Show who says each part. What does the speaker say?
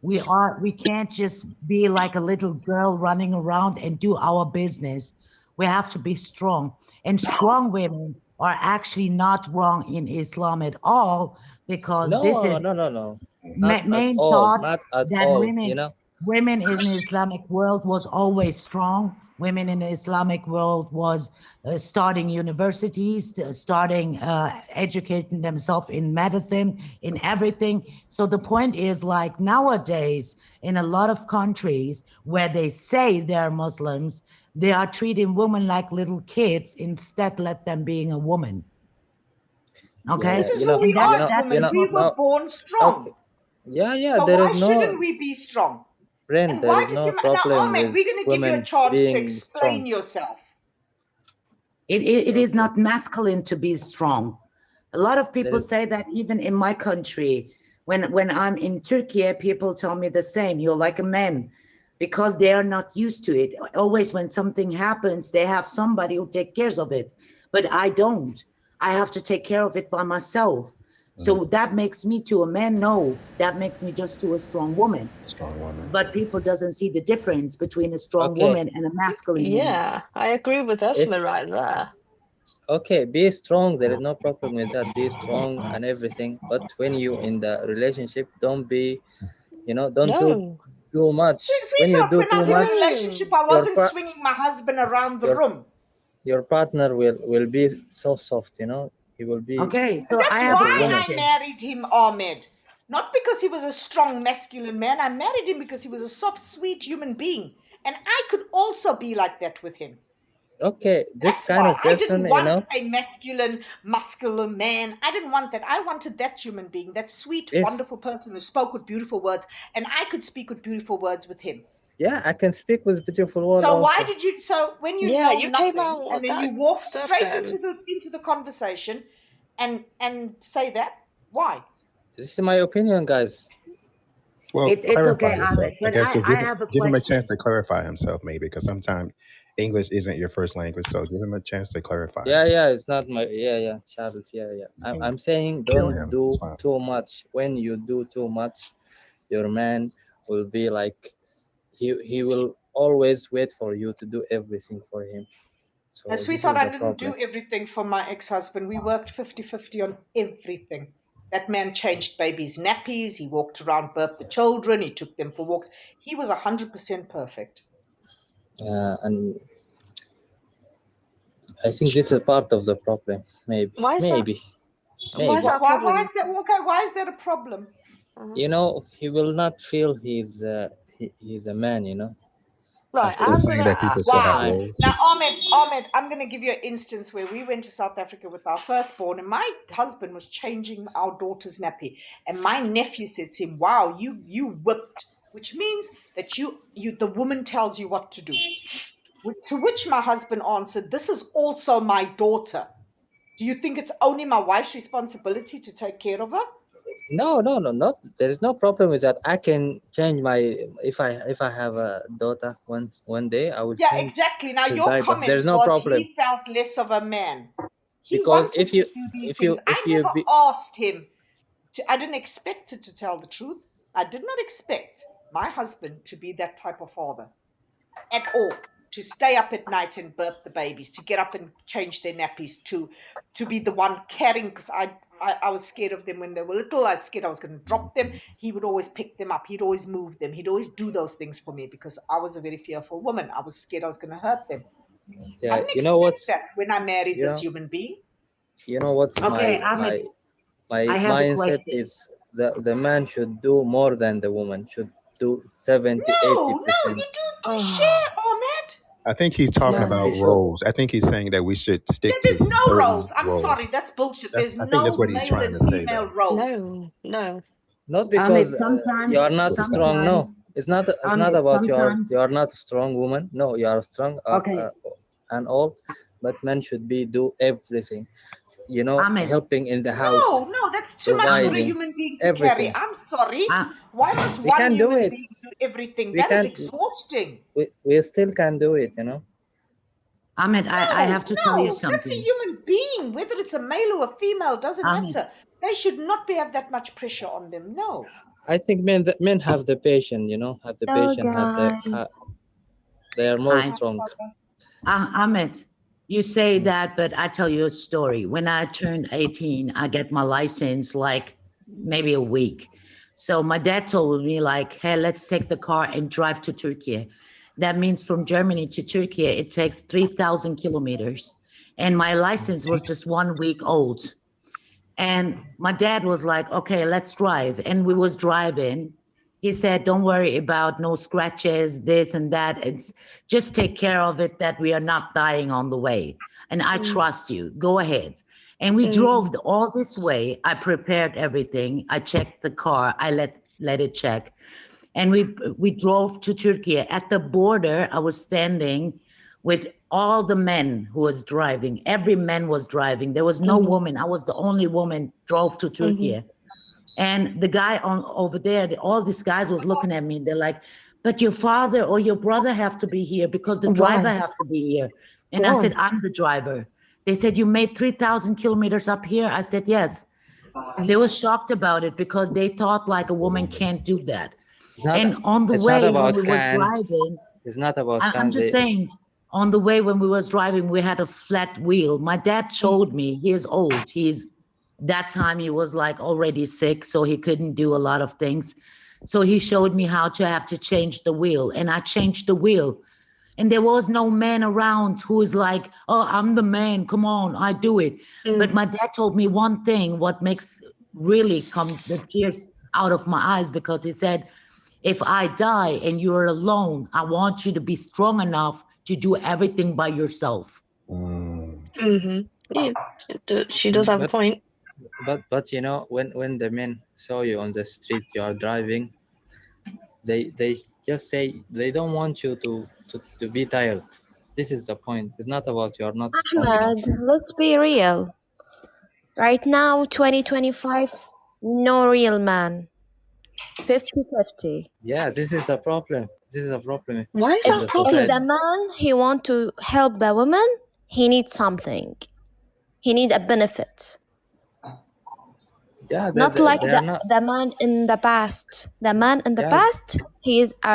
Speaker 1: We can't just be like a little girl running around and do our business. We have to be strong. And strong women are actually not wrong in Islam at all, because this
Speaker 2: No,
Speaker 1: is
Speaker 2: no, no, no, not at
Speaker 1: main
Speaker 2: all,
Speaker 1: thought
Speaker 2: not at
Speaker 1: that
Speaker 2: all. You know,
Speaker 1: women in the Islamic world was always strong. Women in the Islamic world was starting universities, starting educating themselves in medicine, in everything. So the point is, like nowadays, in a lot of countries where they say they're Muslims, they are treating women like little kids instead let them being a woman.
Speaker 2: yeah,
Speaker 1: Okay,
Speaker 3: This is
Speaker 2: you
Speaker 3: who
Speaker 2: know,
Speaker 3: we
Speaker 1: and
Speaker 3: are
Speaker 2: you
Speaker 3: as
Speaker 2: know,
Speaker 1: that's
Speaker 2: you
Speaker 1: the
Speaker 3: women.
Speaker 2: know.
Speaker 3: We
Speaker 1: problem.
Speaker 3: were
Speaker 2: No,
Speaker 3: born
Speaker 2: okay,
Speaker 3: strong.
Speaker 2: yeah, yeah.
Speaker 3: So
Speaker 2: There
Speaker 3: why
Speaker 2: is
Speaker 3: shouldn't
Speaker 2: no,
Speaker 3: we be strong?
Speaker 2: friend.
Speaker 3: And
Speaker 2: There
Speaker 3: why
Speaker 2: is
Speaker 3: did
Speaker 2: no
Speaker 3: you now,
Speaker 2: problem
Speaker 3: Ahmed,
Speaker 2: with
Speaker 3: we're going to give you a
Speaker 2: women
Speaker 3: chance to
Speaker 2: being strong.
Speaker 3: explain yourself.
Speaker 1: It is
Speaker 2: Okay,
Speaker 1: not masculine to be strong. A lot of
Speaker 2: there
Speaker 1: people
Speaker 2: is.
Speaker 1: say that even in my country. When I'm in Turkey, people tell me the same. You're like a man, because they are not used to it. Always when something happens, they have somebody who take cares of it. But I don't. I have to take care of it by myself. So that makes me to a man? No, that makes me just to a strong woman.
Speaker 4: Strong woman.
Speaker 1: But people doesn't see the difference between a strong
Speaker 2: Okay,
Speaker 1: woman and a masculine woman.
Speaker 5: Yeah, I agree with
Speaker 2: if
Speaker 5: Esma right there.
Speaker 2: okay, be strong. There is no problem with that. Be strong and everything. But when you in the relationship, don't be, don't do
Speaker 5: No,
Speaker 2: too much. When you
Speaker 3: Sweetheart,
Speaker 2: do
Speaker 3: when I
Speaker 2: too
Speaker 3: was in a
Speaker 2: much,
Speaker 3: relationship,
Speaker 5: no.
Speaker 3: I
Speaker 2: your
Speaker 3: wasn't
Speaker 2: pa-
Speaker 3: swinging my husband around the
Speaker 2: your
Speaker 3: room.
Speaker 2: your partner will be so soft. He will be
Speaker 1: Okay,
Speaker 3: And
Speaker 1: so I
Speaker 3: that's
Speaker 1: have
Speaker 2: like
Speaker 1: a
Speaker 2: a
Speaker 3: why
Speaker 2: woman.
Speaker 3: I
Speaker 1: question.
Speaker 3: married him, Ahmed. Not because he was a strong masculine man. I married him because he was a soft, sweet human being. And I could also be like that with him.
Speaker 2: Okay, this
Speaker 3: That's
Speaker 2: kind
Speaker 3: why
Speaker 2: of
Speaker 3: I
Speaker 2: person,
Speaker 3: didn't want a masculine, muscular man. I didn't want that. I wanted that human being, that sweet,
Speaker 2: if
Speaker 3: wonderful person who spoke with beautiful words. And I could speak with beautiful words with him.
Speaker 2: yeah, I can speak with beautiful word
Speaker 3: So why
Speaker 2: also.
Speaker 3: did you? So when you
Speaker 5: Yeah,
Speaker 3: know
Speaker 5: you came
Speaker 3: nothing,
Speaker 5: out
Speaker 3: and
Speaker 5: with
Speaker 3: then you
Speaker 5: that
Speaker 3: walk
Speaker 5: stuff
Speaker 3: straight
Speaker 5: then.
Speaker 3: into the conversation, and say that, why?
Speaker 2: This is my opinion, guys.
Speaker 4: Well,
Speaker 1: It's okay,
Speaker 4: clarify
Speaker 1: Ahmed,
Speaker 4: yourself.
Speaker 1: but
Speaker 4: Okay, just
Speaker 1: I have a
Speaker 4: give him a chance
Speaker 1: question.
Speaker 4: to clarify himself, maybe, because sometimes English isn't your first language. So give him a chance to clarify
Speaker 2: Yeah,
Speaker 4: himself.
Speaker 2: yeah, it's not my, yeah, yeah, Charlotte, yeah, yeah.
Speaker 4: You
Speaker 2: I'm,
Speaker 4: can
Speaker 2: I'm saying
Speaker 4: kill
Speaker 2: don't
Speaker 4: him. It's
Speaker 2: do
Speaker 4: fine.
Speaker 2: too much. When you do too much, your man will be like, he will always wait for you to do everything for him.
Speaker 3: Now,
Speaker 2: So this
Speaker 3: sweetheart,
Speaker 2: is
Speaker 3: I
Speaker 2: the
Speaker 3: didn't
Speaker 2: problem.
Speaker 3: do everything for my ex-husband. We worked 50-50 on everything. That man changed babies' nappies. He walked around, burped the children. He took them for walks. He was 100% perfect.
Speaker 2: And I think this is part of the problem. Maybe,
Speaker 5: Why is that?
Speaker 2: maybe,
Speaker 5: Why is
Speaker 2: maybe.
Speaker 5: that a
Speaker 3: Why is
Speaker 5: problem?
Speaker 3: that? Okay, why is that a problem?
Speaker 5: Uh-huh.
Speaker 2: He will not feel he's a man.
Speaker 5: Right,
Speaker 2: After
Speaker 4: Just
Speaker 5: I'm
Speaker 4: saying
Speaker 5: gonna.
Speaker 4: that people still
Speaker 2: some
Speaker 4: have
Speaker 3: Wow.
Speaker 2: time.
Speaker 3: Now,
Speaker 4: roles.
Speaker 3: Ahmed, I'm going to give you an instance where we went to South Africa with our firstborn, and my husband was changing our daughter's nappy, and my nephew said to him, "Wow, you whipped," which means that the woman tells you what to do. To which my husband answered, "This is also my daughter. Do you think it's only my wife's responsibility to take care of her?"
Speaker 2: No, no, no, not. There is no problem with that. I can change my if I have a daughter one day, I will
Speaker 3: Yeah,
Speaker 2: change
Speaker 3: exactly. Now,
Speaker 2: his
Speaker 3: your
Speaker 2: diapers.
Speaker 3: comment
Speaker 2: There's no
Speaker 3: was
Speaker 2: problem
Speaker 3: he felt less of a man. He
Speaker 2: because
Speaker 3: wanted to do these things.
Speaker 2: if
Speaker 3: I
Speaker 2: you
Speaker 3: never
Speaker 2: be
Speaker 3: asked him I didn't expect it, to tell the truth. I did not expect my husband to be that type of father at all. To stay up at night and burp the babies, to get up and change their nappies, to be the one carrying, because I was scared of them when they were little. I was scared I was going to drop them. He would always pick them up. He'd always move them. He'd always do those things for me because I was a very fearful woman. I was scared I was going to hurt them. I
Speaker 2: yeah.
Speaker 3: didn't expect that when I married
Speaker 2: You
Speaker 3: this
Speaker 2: know
Speaker 3: human being.
Speaker 2: what's
Speaker 1: Okay,
Speaker 2: my
Speaker 1: Ahmed,
Speaker 2: my
Speaker 1: I have a
Speaker 2: mindset
Speaker 1: question.
Speaker 2: is the man should do more than the woman should do 70 80
Speaker 3: No, no,
Speaker 2: percent.
Speaker 3: you share,
Speaker 5: Oh,
Speaker 3: Ahmed.
Speaker 4: I think he's talking
Speaker 2: Yeah,
Speaker 4: about
Speaker 2: he
Speaker 5: no.
Speaker 2: should.
Speaker 4: roles. I think he's saying that we should
Speaker 3: Yeah,
Speaker 4: stick to
Speaker 3: there's no
Speaker 4: certain
Speaker 3: roles. I'm
Speaker 4: roles.
Speaker 3: sorry, that's bullshit. There's
Speaker 4: I think that's
Speaker 3: no
Speaker 4: what he's
Speaker 3: male
Speaker 4: trying
Speaker 3: and
Speaker 4: to say,
Speaker 3: female
Speaker 4: though.
Speaker 3: roles.
Speaker 5: No, no.
Speaker 2: Not
Speaker 1: Ahmed,
Speaker 2: because you
Speaker 1: sometimes,
Speaker 2: are not
Speaker 4: That's what he's saying.
Speaker 2: strong. No,
Speaker 1: sometimes,
Speaker 2: it's not
Speaker 1: Ahmed,
Speaker 2: about you
Speaker 1: sometimes,
Speaker 2: are not a strong woman. No, you are strong,
Speaker 1: okay,
Speaker 2: and all, but men should be do everything.
Speaker 1: Ahmed,
Speaker 2: Helping in the house,
Speaker 3: No, no, that's too much for
Speaker 1: Ahmed,
Speaker 3: a
Speaker 2: providing
Speaker 3: human being to carry.
Speaker 2: everything.
Speaker 3: I'm sorry.
Speaker 1: Ah,
Speaker 3: Why must
Speaker 2: We
Speaker 3: one
Speaker 2: can do
Speaker 3: human
Speaker 2: it.
Speaker 3: being do everything?
Speaker 2: We
Speaker 3: That is
Speaker 2: can.
Speaker 3: exhausting.
Speaker 2: We still can do it.
Speaker 1: Ahmed, I
Speaker 3: No,
Speaker 1: have to tell you
Speaker 3: no, that's a
Speaker 1: something.
Speaker 3: human being. Whether it's a male or a female doesn't
Speaker 1: Ahmed,
Speaker 3: matter. They should not be have that much pressure on them. No.
Speaker 2: I think men have the patience, you know, have the
Speaker 6: Hello,
Speaker 2: patience,
Speaker 6: guys.
Speaker 2: they are more
Speaker 1: Hi.
Speaker 2: strong.
Speaker 1: Ahmed, you say that, but I tell you a story. When I turned 18, I get my license like maybe a week. So my dad told me like, hey, let's take the car and drive to Turkey. That means from Germany to Turkey, it takes 3,000 kilometers. And my license was just 1 week old. And my dad was like, okay, let's drive. And we was driving. He said, don't worry about no scratches, this and that. It's just take care of it that we are not dying on the way. And I trust you. Go ahead. And we drove all this way. I prepared everything. I checked the car. I let it check. And we drove to Turkey. At the border, I was standing with all the men who was driving. Every man was driving. There was no woman. I was the only woman drove to Turkey. And the guy over there, all these guys was looking at me. They're like, but your father or your brother have to be here because the driver
Speaker 5: Why?
Speaker 1: have to be here. And I
Speaker 5: Why?
Speaker 1: said, I'm the driver. They said, you made 3,000 kilometers up here? I said, yes. They were shocked about it because they thought like a woman can't do that.
Speaker 2: It's not,
Speaker 1: And on the
Speaker 2: it's
Speaker 1: way
Speaker 2: not
Speaker 1: when
Speaker 2: about
Speaker 1: we were
Speaker 2: can.
Speaker 1: driving,
Speaker 2: It's not about
Speaker 1: I'm
Speaker 2: can.
Speaker 1: just saying, on the way when we was driving, we had a flat wheel. My dad showed me, he is old. That time he was like already sick, so he couldn't do a lot of things. So he showed me how to have to change the wheel, and I changed the wheel. And there was no man around who was like, oh, I'm the man, come on, I do it. But my dad told me one thing, what makes really come the tears out of my eyes, because he said, if I die and you're alone, I want you to be strong enough to do everything by yourself.
Speaker 5: Yeah, she does have a point.
Speaker 2: But you know, when the men saw you on the street, you are driving, they just say they don't want you to be tired. This is the point. It's not about you are not strong enough.
Speaker 6: Ahmed, let's be real. Right now, 2025, no real man. 50-50.
Speaker 2: Yeah, this is a problem. This is a problem
Speaker 5: Why is
Speaker 2: in
Speaker 5: that
Speaker 2: the
Speaker 5: a problem?
Speaker 6: If the
Speaker 2: society.
Speaker 6: man he want to help the woman, he needs something. He need a benefit.
Speaker 2: Yeah,
Speaker 6: Not like
Speaker 2: they are not.
Speaker 6: the man in the past. The man in the
Speaker 2: Yeah,
Speaker 6: past, he is a